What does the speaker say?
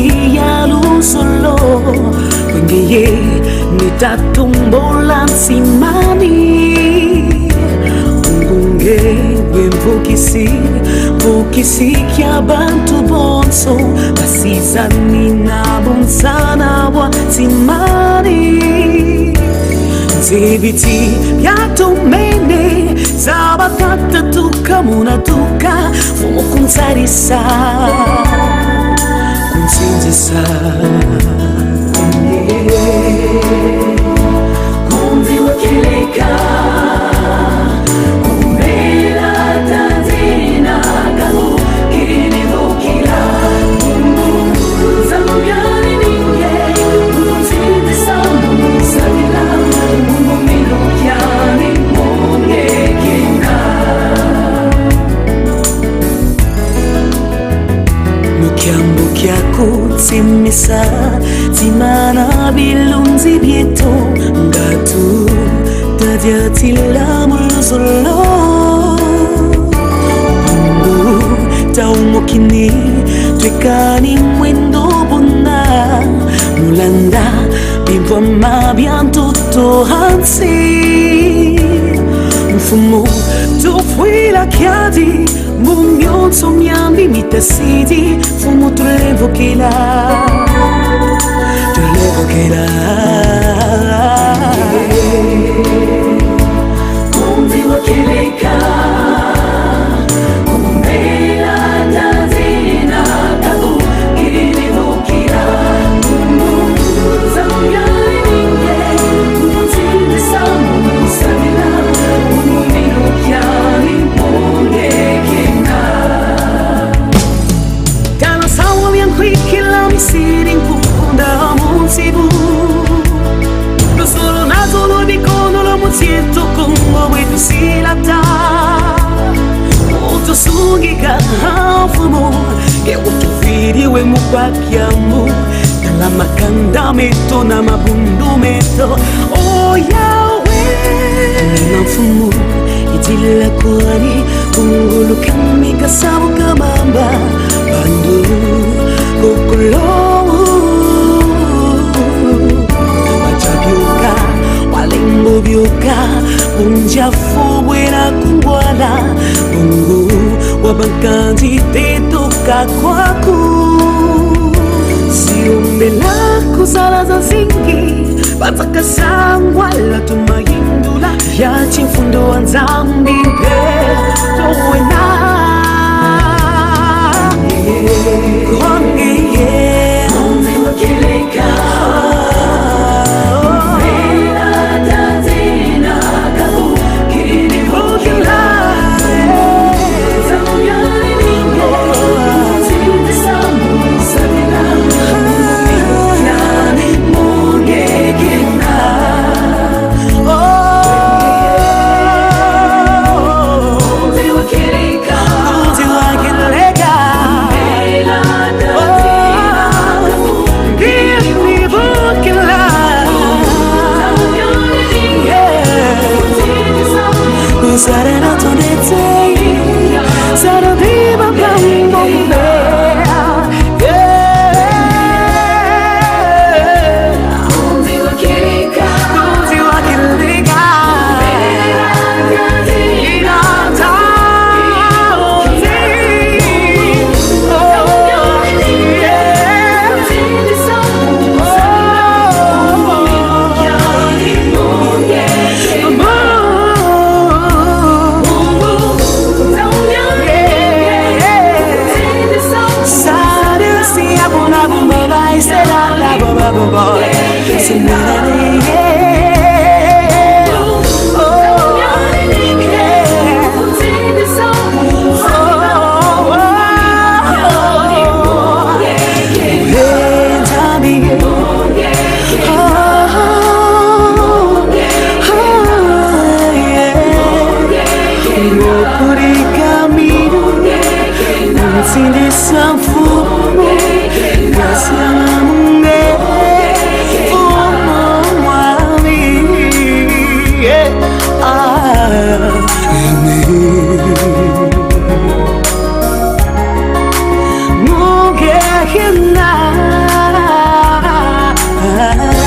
dunia lusolo Wengeye nitatumbola nsimani Ungunge Vukisi kya bantu bonso Basiza nina bonsana wa simani Nzibiti yatumene Zabatata tuka munatuka Fumo kunsarisa Kunsinzisa Kumzi wakileka Simisa Timana bilunzi bieto Ngatu Tadia tila muluzolo Mungu Taumokini Twekani mwendo buna Mulanda Bibwa mabianto tohansi Mfumo Tofwila kiadi Mumyon somyambi mitasidi Fumo tulevokela Kumzi wakileka Kumbela tazina Kabu kilivokela Zamyali ninge Kumzini samu Sabila Umumino kyali Monge kena Tana sawa yankwikila misiri Nkukunda munsibu Lusolo nazolo bikono lo muzieto Kongo wetu silata Utosungiga hafumo Ke utufiri we mupakiamu Nala makanda meto na mabundu meto Oh Yahweh Ninafumu itila kwani Ungulu kami kasabu kamamba Bandu kokolo Bioka unjafu bwera kungwala Mungu wabankanzi tetoka kwaku Siumbela kuzala za zingi Bataka sangwala tumayindula Yachi mfundo wa nzambi Towena Kwangiye Kumzi wakileka Sarena tonete, saradiba bambo Kumzi wakileka, kumzi wakileka Inata Mungu ah.